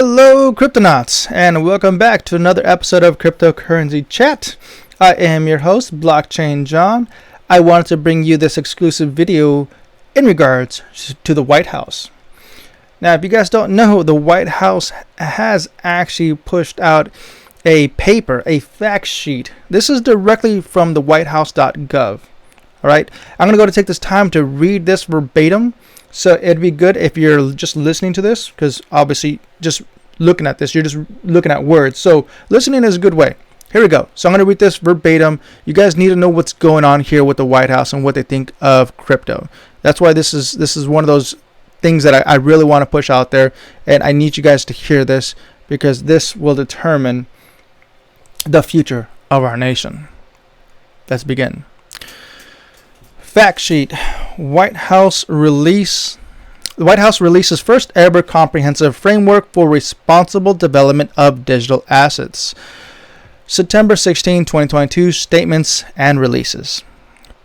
Hello, Cryptonauts, and welcome back to another episode of Cryptocurrency Chat. I am your host, Blockchain John. I wanted to bring you this exclusive video in regards to the White House. Now, if you guys don't know, the White House has actually pushed out a paper, a fact sheet. This is directly from the whitehouse.gov. All right, I'm going to take this time to read this verbatim. So it'd be good if you're just listening to this, because obviously just looking at this, you're just looking at words. So listening is a good way. Here we go. So I'm going to read this verbatim. You guys need to know what's going on here with the White House and what they think of crypto. That's why this is one of those things that I really want to push out there. And I need you guys to hear this, because this will determine the future of our nation. Let's begin. Fact sheet. The White House releases first ever comprehensive framework for responsible development of digital assets. September 16, 2022, statements and releases.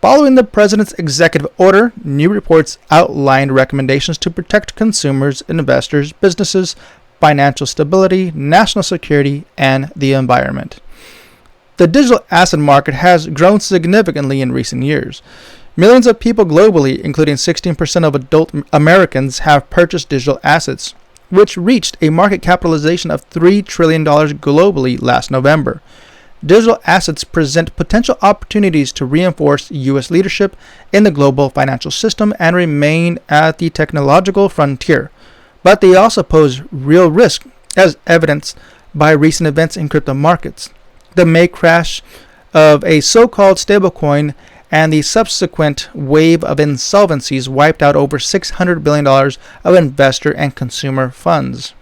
Following the President's executive order, new reports outlined recommendations to protect consumers, investors, businesses, financial stability, national security, and the environment. The digital asset market has grown significantly in recent years. Millions of people globally, including 16% of adult Americans, have purchased digital assets, which reached a market capitalization of $3 trillion globally last November. Digital assets present potential opportunities to reinforce U.S. leadership in the global financial system and remain at the technological frontier. But they also pose real risk, as evidenced by recent events in crypto markets. The May crash of a so-called stablecoin and the subsequent wave of insolvencies wiped out over $600 billion of investor and consumer funds.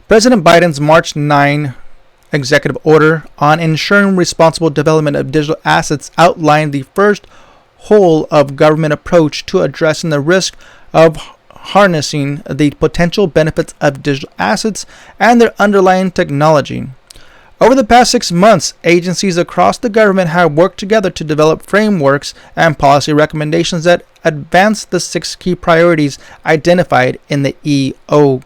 President Biden's March 9 executive order on ensuring responsible development of digital assets outlined the first whole of government approach to addressing the risk of harnessing the potential benefits of digital assets and their underlying technology. Over the past 6 months, agencies across the government have worked together to develop frameworks and policy recommendations that advance the 6 key priorities identified in the EO: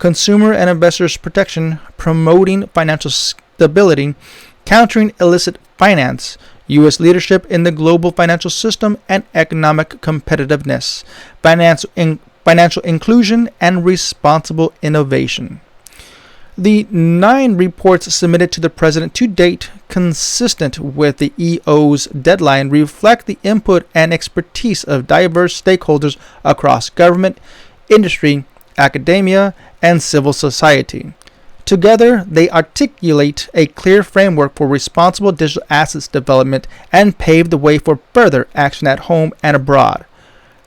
consumer and investors protection, promoting financial stability, countering illicit finance, U.S. leadership in the global financial system and economic competitiveness, financial inclusion, and responsible innovation. The 9 reports submitted to the President to date, consistent with the EO's deadline, reflect the input and expertise of diverse stakeholders across government, industry, academia, and civil society. Together, they articulate a clear framework for responsible digital assets development and pave the way for further action at home and abroad.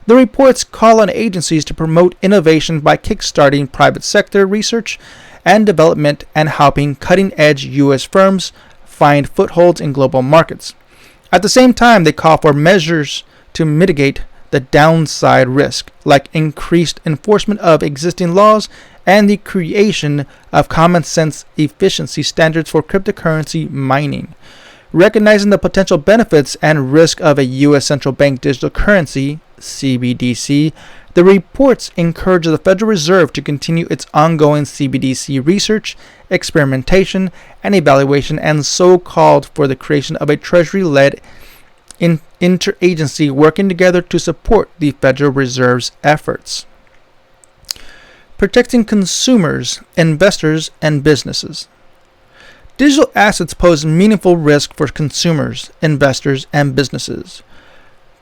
The reports call on agencies to promote innovation by kickstarting private sector research and development and helping cutting-edge U.S. firms find footholds in global markets. At the same time, they call for measures to mitigate the downside risk, like increased enforcement of existing laws and the creation of common-sense efficiency standards for cryptocurrency mining. Recognizing the potential benefits and risk of a U.S. central bank digital currency, CBDC, the reports encourage the Federal Reserve to continue its ongoing CBDC research, experimentation, and evaluation, and so called for the creation of a Treasury-led interagency working together to support the Federal Reserve's efforts. Protecting consumers, investors, and businesses. Digital assets pose meaningful risk for consumers, investors, and businesses.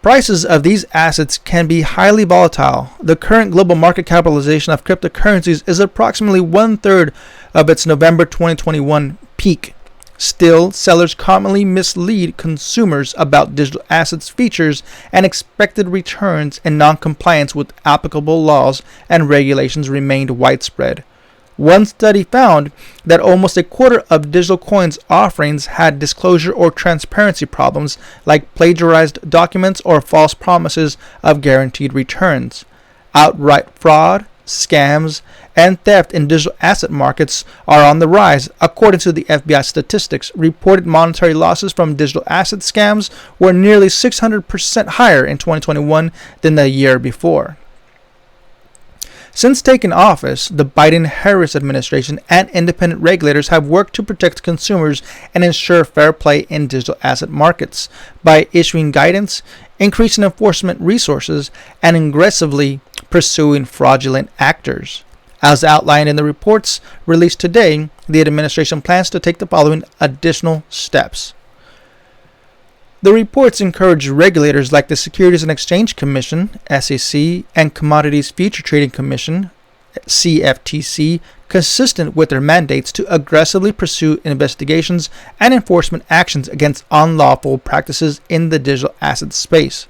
Prices of these assets can be highly volatile. The current global market capitalization of cryptocurrencies is approximately 1/3 of its November 2021 peak. Still, sellers commonly mislead consumers about digital assets features and expected returns, and non-compliance with applicable laws and regulations remained widespread. One study found that almost a quarter of digital coins offerings had disclosure or transparency problems, like plagiarized documents or false promises of guaranteed returns. Outright fraud, scams, and theft in digital asset markets are on the rise. According to the FBI statistics, reported monetary losses from digital asset scams were nearly 600% higher in 2021 than the year before. Since taking office, the Biden-Harris administration and independent regulators have worked to protect consumers and ensure fair play in digital asset markets by issuing guidance, increasing enforcement resources, and aggressively pursuing fraudulent actors. As outlined in the reports released today, the administration plans to take the following additional steps. The reports encourage regulators like the Securities and Exchange Commission, SEC, and Commodities Future Trading Commission, CFTC, consistent with their mandates to aggressively pursue investigations and enforcement actions against unlawful practices in the digital asset space.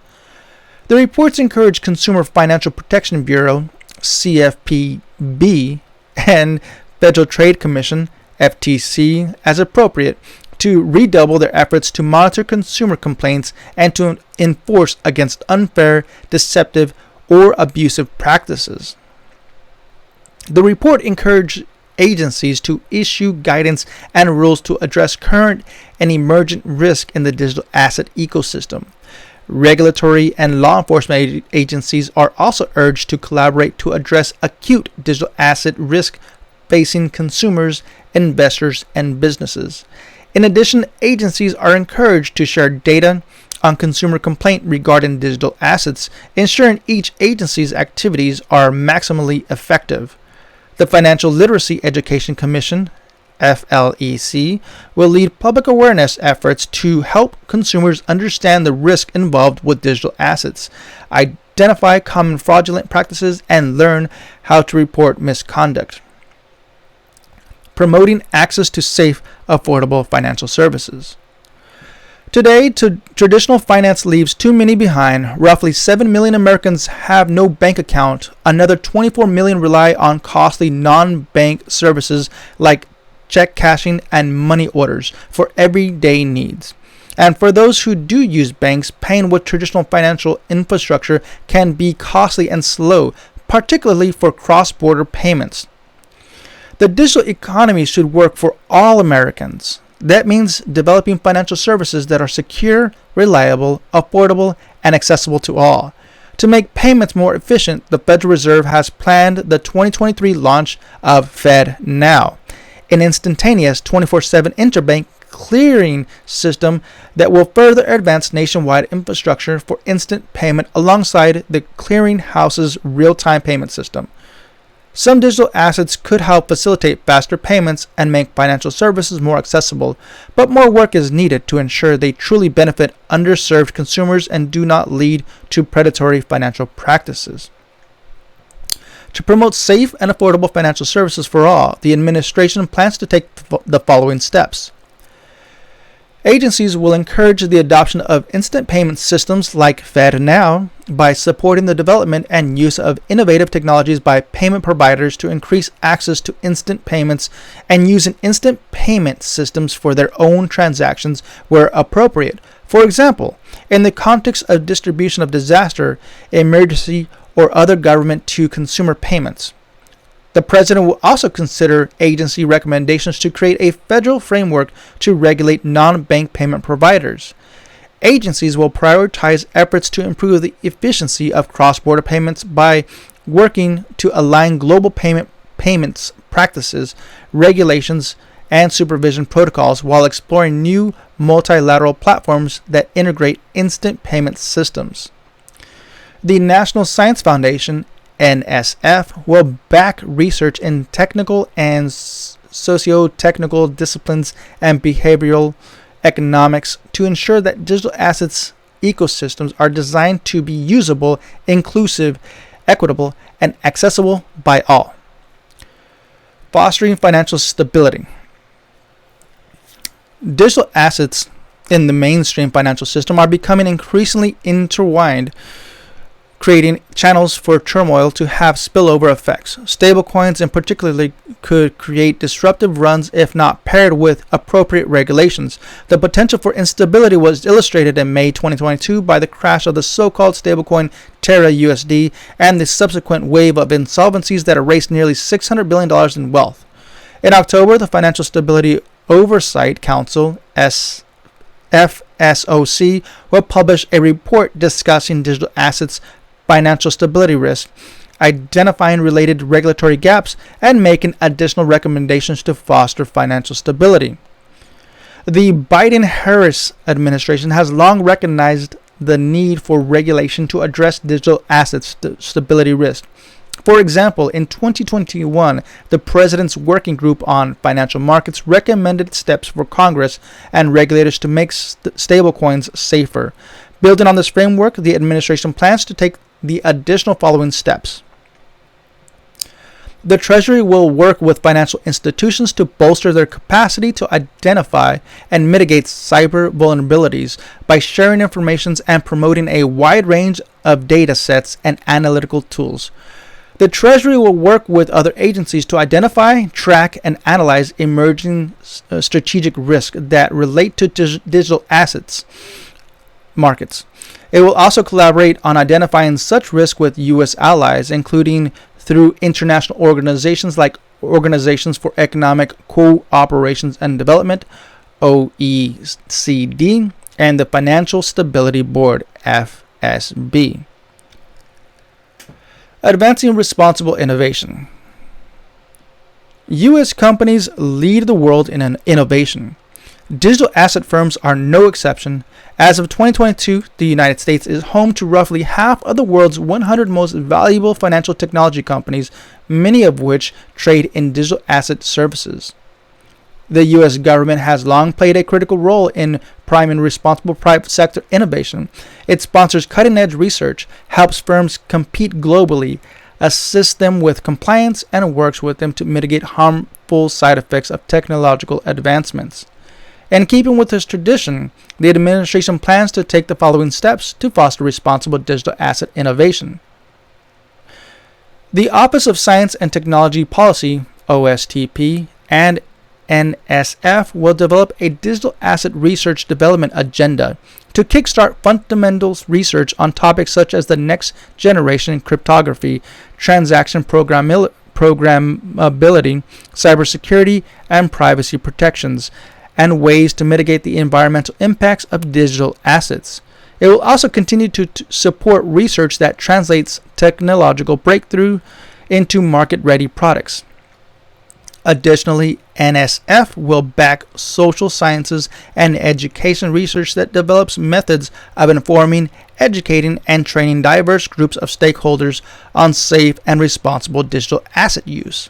The reports encourage Consumer Financial Protection Bureau, CFPB, and Federal Trade Commission, FTC, as appropriate, to redouble their efforts to monitor consumer complaints and to enforce against unfair, deceptive, or abusive practices. The report encouraged agencies to issue guidance and rules to address current and emergent risk in the digital asset ecosystem. Regulatory and law enforcement agencies are also urged to collaborate to address acute digital asset risk facing consumers, investors, and businesses. In addition, agencies are encouraged to share data on consumer complaint regarding digital assets, ensuring each agency's activities are maximally effective. The Financial Literacy Education Commission, FLEC, will lead public awareness efforts to help consumers understand the risk involved with digital assets, identify common fraudulent practices, and learn how to report misconduct. Promoting access to safe, affordable financial services. Today, traditional finance leaves too many behind. Roughly 7 million Americans have no bank account. Another 24 million rely on costly non-bank services like check cashing and money orders for everyday needs. And for those who do use banks, paying with traditional financial infrastructure can be costly and slow, particularly for cross-border payments. The digital economy should work for all Americans. That means developing financial services that are secure, reliable, affordable, and accessible to all. To make payments more efficient, the Federal Reserve has planned the 2023 launch of FedNow, an instantaneous 24/7 interbank clearing system that will further advance nationwide infrastructure for instant payment alongside the clearinghouse's real-time payment system. Some digital assets could help facilitate faster payments and make financial services more accessible, but more work is needed to ensure they truly benefit underserved consumers and do not lead to predatory financial practices. To promote safe and affordable financial services for all, the administration plans to take the following steps. Agencies will encourage the adoption of instant payment systems like FedNow by supporting the development and use of innovative technologies by payment providers to increase access to instant payments and using instant payment systems for their own transactions where appropriate. For example, in the context of distribution of disaster, emergency, or other government-to-consumer payments. The President will also consider agency recommendations to create a federal framework to regulate non-bank payment providers. Agencies will prioritize efforts to improve the efficiency of cross-border payments by working to align global payments practices, regulations, and supervision protocols while exploring new multilateral platforms that integrate instant payment systems. The National Science Foundation, NSF, will back research in technical and socio-technical disciplines and behavioral economics to ensure that digital assets ecosystems are designed to be usable, inclusive, equitable, and accessible by all. Fostering financial stability. Digital assets in the mainstream financial system are becoming increasingly intertwined, creating channels for turmoil to have spillover effects. Stablecoins in particular could create disruptive runs if not paired with appropriate regulations. The potential for instability was illustrated in May 2022 by the crash of the so-called stablecoin Terra USD and the subsequent wave of insolvencies that erased nearly $600 billion in wealth. In October, the Financial Stability Oversight Council, FSOC, will publish a report discussing digital assets financial stability risk, identifying related regulatory gaps, and making additional recommendations to foster financial stability. The Biden-Harris administration has long recognized the need for regulation to address digital asset stability risk. For example, in 2021, the President's Working Group on Financial Markets recommended steps for Congress and regulators to make stablecoins safer. Building on this framework, the administration plans to take the additional following steps. The Treasury will work with financial institutions to bolster their capacity to identify and mitigate cyber vulnerabilities by sharing information and promoting a wide range of data sets and analytical tools. The Treasury will work with other agencies to identify, track, and analyze emerging strategic risks that relate to digital assets markets. It will also collaborate on identifying such risk with U.S. allies, including through international organizations like Organizations for Economic Cooperation and Development, OECD, and the Financial Stability Board, FSB. Advancing responsible innovation. U.S. companies lead the world in innovation. Digital asset firms are no exception. As of 2022, the United States is home to roughly half of the world's 100 most valuable financial technology companies, many of which trade in digital asset services. The U.S. government has long played a critical role in priming responsible private sector innovation. It sponsors cutting-edge research, helps firms compete globally, assists them with compliance, and works with them to mitigate harmful side effects of technological advancements. In keeping with this tradition, the administration plans to take the following steps to foster responsible digital asset innovation. The Office of Science and Technology Policy, OSTP, and NSF will develop a digital asset research development agenda to kickstart fundamental research on topics such as the next generation cryptography, transaction programmability, cybersecurity, and privacy protections, and ways to mitigate the environmental impacts of digital assets. It will also continue to support research that translates technological breakthrough into market-ready products. Additionally, NSF will back social sciences and education research that develops methods of informing, educating, and training diverse groups of stakeholders on safe and responsible digital asset use.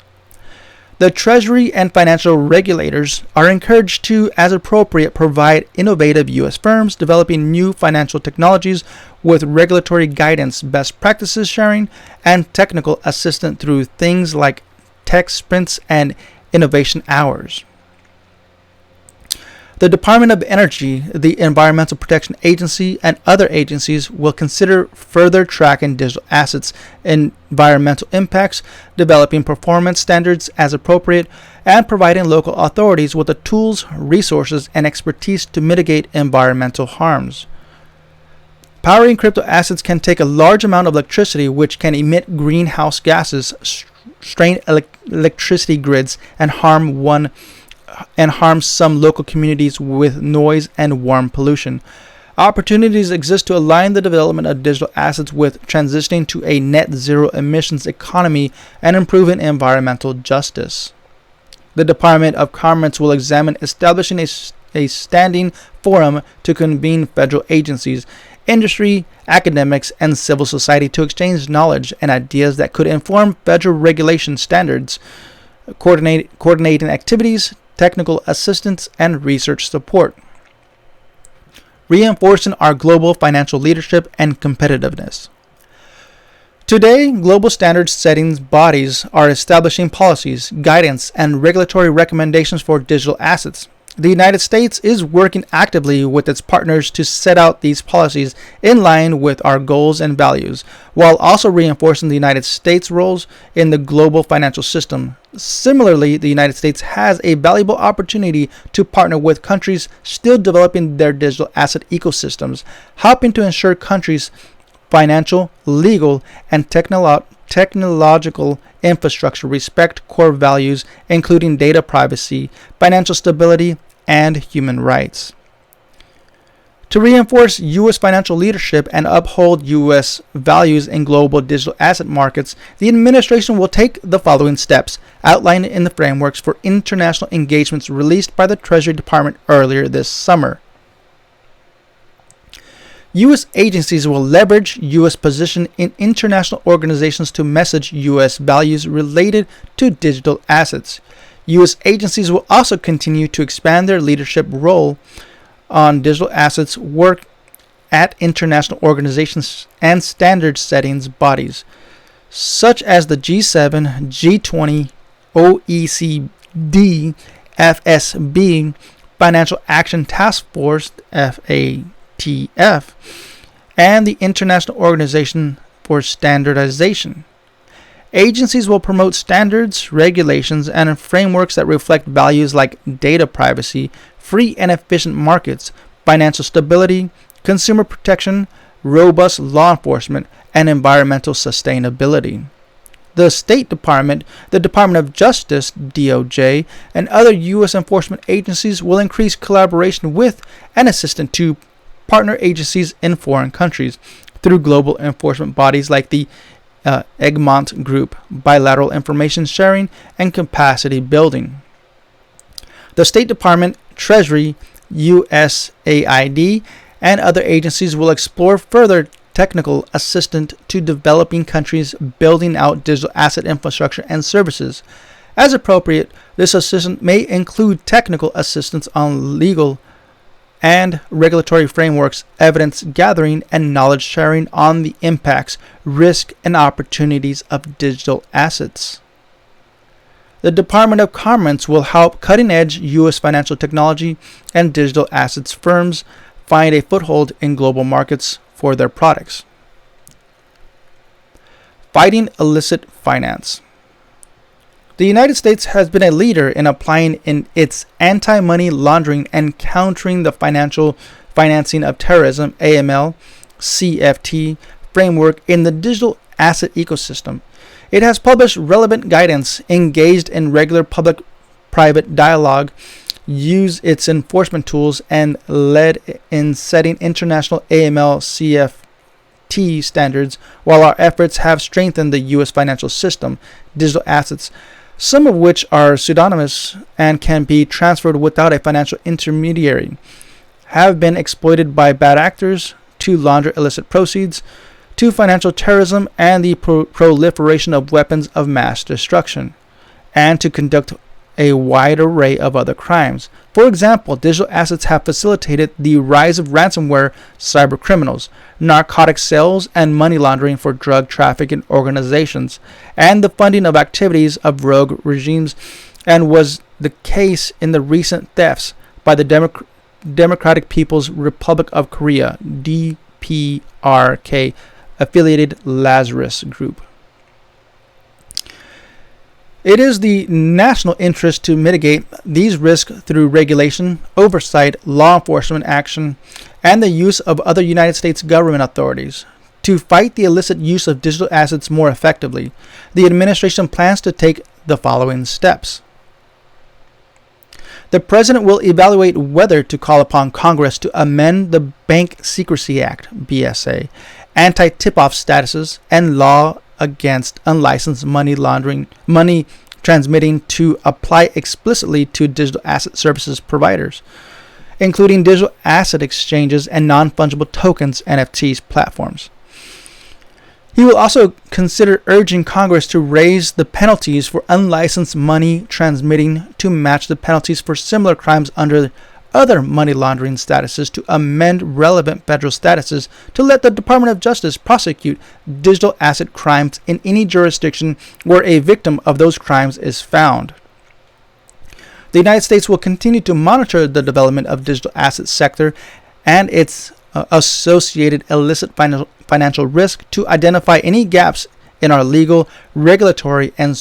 The Treasury and financial regulators are encouraged to, as appropriate, provide innovative U.S. firms developing new financial technologies with regulatory guidance, best practices sharing, and technical assistance through things like tech sprints and innovation hours. The Department of Energy, the Environmental Protection Agency, and other agencies will consider further tracking digital assets' environmental impacts, developing performance standards as appropriate, and providing local authorities with the tools, resources, and expertise to mitigate environmental harms. Powering crypto assets can take a large amount of electricity, which can emit greenhouse gases, strain electricity grids, and harm some local communities with noise and warm pollution. Opportunities exist to align the development of digital assets with transitioning to a net zero emissions economy and improving environmental justice. The Department of Commerce will examine establishing a standing forum to convene federal agencies, industry, academics, and civil society to exchange knowledge and ideas that could inform federal regulation standards, coordinating activities, technical assistance, and research support. Reinforcing our global financial leadership and competitiveness. Today, global standards setting bodies are establishing policies, guidance, and regulatory recommendations for digital assets. The United States is working actively with its partners to set out these policies in line with our goals and values, while also reinforcing the United States' roles in the global financial system. Similarly, the United States has a valuable opportunity to partner with countries still developing their digital asset ecosystems, helping to ensure countries' financial, legal, and technological infrastructure respect core values including data privacy, financial stability, and human rights. To reinforce U.S. financial leadership and uphold U.S. values in global digital asset markets, the administration will take the following steps, outlined in the frameworks for international engagements released by the Treasury Department earlier this summer. U.S. agencies will leverage U.S. position in international organizations to message U.S. values related to digital assets. U.S. agencies will also continue to expand their leadership role on digital assets work at international organizations and standard settings bodies, such as the G7, G20, OECD, FSB, Financial Action Task Force, FATF, and the International Organization for Standardization. Agencies will promote standards, regulations, and frameworks that reflect values like data privacy, free and efficient markets, financial stability, consumer protection, robust law enforcement, and environmental sustainability. The State Department, the Department of Justice, DOJ, and other U.S. enforcement agencies will increase collaboration with and assistance to partner agencies in foreign countries through global enforcement bodies like the Egmont Group, bilateral information sharing, and capacity building. The State Department, Treasury, USAID, and other agencies will explore further technical assistance to developing countries building out digital asset infrastructure and services. As appropriate, this assistance may include technical assistance on legal and regulatory frameworks, evidence gathering, and knowledge sharing on the impacts, risks, and opportunities of digital assets. The Department of Commerce will help cutting-edge U.S. financial technology and digital assets firms find a foothold in global markets for their products. Fighting illicit finance. The United States has been a leader in applying in its anti-money laundering and countering the financing of terrorism (AML) CFT framework in the digital asset ecosystem. It has published relevant guidance, engaged in regular public-private dialogue, used its enforcement tools, and led in setting international AML CFT standards, while our efforts have strengthened the U.S. financial system, digital assets, some of which are pseudonymous and can be transferred without a financial intermediary, have been exploited by bad actors to launder illicit proceeds, to financial terrorism and the proliferation of weapons of mass destruction, and to conduct a wide array of other crimes. For example, digital assets have facilitated the rise of ransomware cybercriminals, narcotic sales, and money laundering for drug trafficking organizations, and the funding of activities of rogue regimes, and was the case in the recent thefts by the Democratic People's Republic of Korea, DPRK, affiliated Lazarus Group. It is the national interest to mitigate these risks through regulation, oversight, law enforcement action, and the use of other United States government authorities. To fight the illicit use of digital assets more effectively, the administration plans to take the following steps. The President will evaluate whether to call upon Congress to amend the Bank Secrecy Act, BSA, anti-tip-off statuses, and law against unlicensed money transmitting to apply explicitly to digital asset services providers, including digital asset exchanges and non-fungible tokens (NFTs) platforms. He will also consider urging Congress to raise the penalties for unlicensed money transmitting to match the penalties for similar crimes under other money laundering statuses, to amend relevant federal statuses to let the Department of Justice prosecute digital asset crimes in any jurisdiction where a victim of those crimes is found. The United States will continue to monitor the development of digital asset sector and its associated illicit financial risk to identify any gaps in our legal, regulatory, and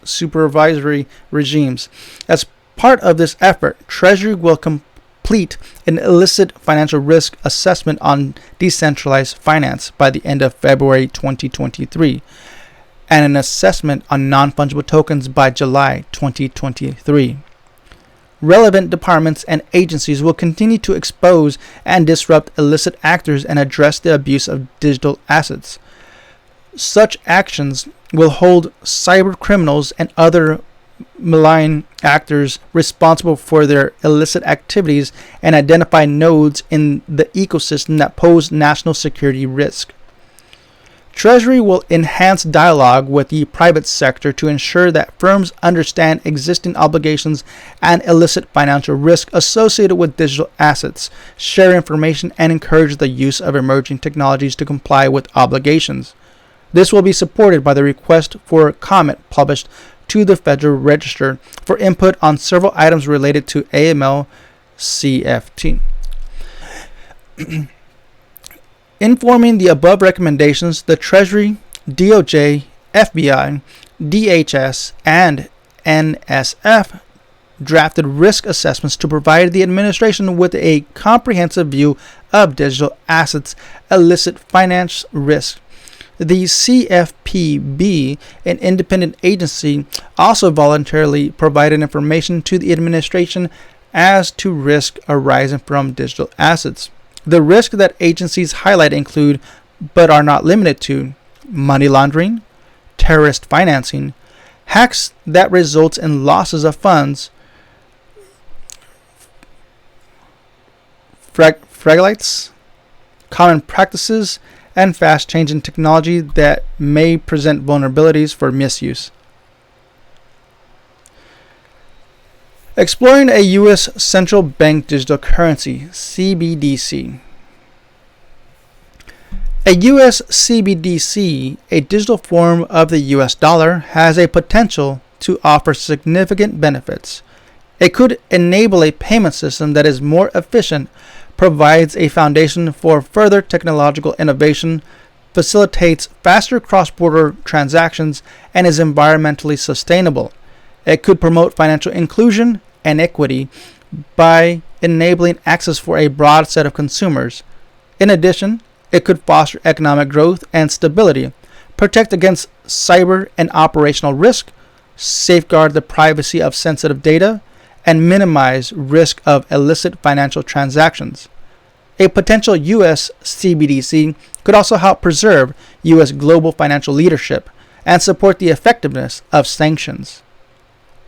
supervisory regimes. As part of this effort, Treasury will complete an illicit financial risk assessment on decentralized finance by the end of February 2023, and an assessment on non-fungible tokens by July 2023. relevant departments and agencies will continue to expose and disrupt illicit actors and address the abuse of digital assets. Such actions will hold cyber criminals and other malign actors responsible for their illicit activities and identify nodes in the ecosystem that pose national security risk. Treasury will enhance dialogue with the private sector to ensure that firms understand existing obligations and illicit financial risk associated with digital assets, share information, and encourage the use of emerging technologies to comply with obligations. This will be supported by the request for comment published to the Federal Register for input on several items related to AML CFT. Informing the above recommendations, the Treasury, DOJ, FBI, DHS, and NSF drafted risk assessments to provide the administration with a comprehensive view of digital assets, illicit finance risk. The CFPB, an independent agency, also voluntarily provided information to the administration as to risk arising from digital assets. The risks that agencies highlight include, but are not limited to, money laundering, terrorist financing, hacks that results in losses of funds, fragilites, common practices, and fast-changing technology that may present vulnerabilities for misuse. Exploring a U.S. Central Bank Digital Currency, CBDC. A U.S. CBDC, a digital form of the U.S. dollar, has a potential to offer significant benefits. It could enable a payment system that is more efficient, provides a foundation for further technological innovation, facilitates faster cross-border transactions, and is environmentally sustainable. It could promote financial inclusion and equity by enabling access for a broad set of consumers. In addition, it could foster economic growth and stability, protect against cyber and operational risk, safeguard the privacy of sensitive data, and minimize risk of illicit financial transactions. A potential U.S. CBDC could also help preserve U.S. global financial leadership and support the effectiveness of sanctions.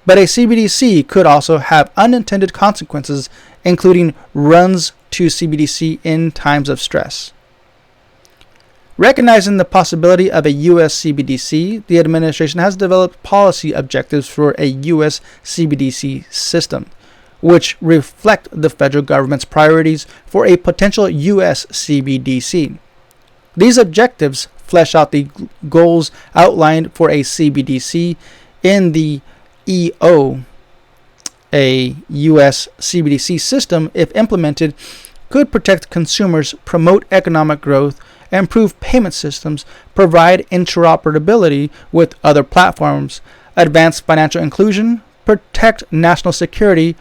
But a CBDC could also have unintended consequences, including runs to CBDC in times of stress. Recognizing the possibility of a U.S. CBDC, the administration has developed policy objectives for a U.S. CBDC system, which reflect the federal government's priorities for a potential U.S. CBDC. These objectives flesh out the goals outlined for a CBDC in the EO. A U.S. CBDC system, if implemented, could protect consumers, promote economic growth, improve payment systems, provide interoperability with other platforms, advance financial inclusion, protect national security,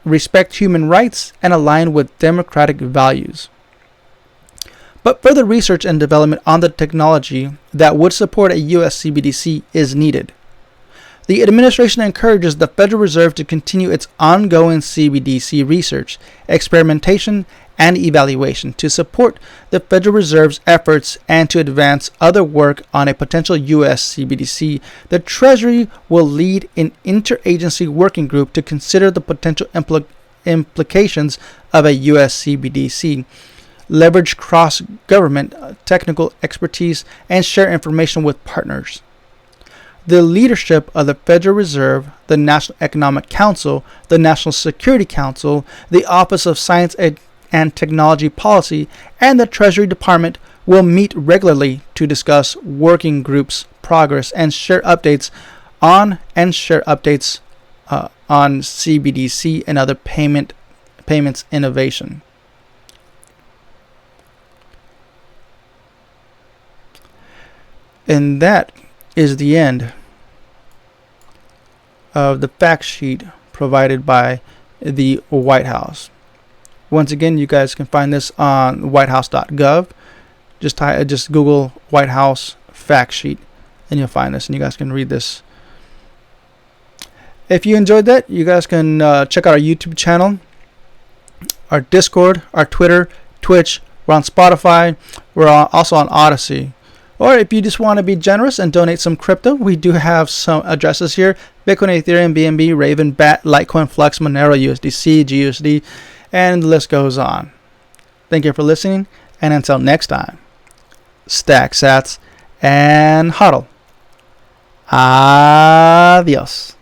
respect human rights, and align with democratic values. But further research and development on the technology that would support a U.S. CBDC is needed. The administration encourages the Federal Reserve to continue its ongoing CBDC research, experimentation, and evaluation to support the Federal Reserve's efforts and to advance other work on a potential U.S. CBDC. The Treasury will lead an interagency working group to consider the potential implications of a U.S. CBDC, leverage cross-government technical expertise, and share information with partners. The leadership of the Federal Reserve, the National Economic Council, the National Security Council, the Office of Science and Technology Policy, and the Treasury Department will meet regularly to discuss working groups' progress and share updates on CBDC and other payments innovation. And that is the end of the fact sheet provided by the White House. Once again, you guys can find this on whitehouse.gov. Just Google White House fact sheet and you'll find this, and you guys can read this. If you enjoyed that, you guys can check out our YouTube channel, our Discord, our Twitter, Twitch. We're on Spotify. We're also on Odyssey. Or if you just want to be generous and donate some crypto, we do have some addresses here: Bitcoin, Ethereum, BNB, Raven, BAT, Litecoin, Flux, Monero, USDC, GUSD, and the list goes on. Thank you for listening, and until next time, stack sats and hodl. Adios.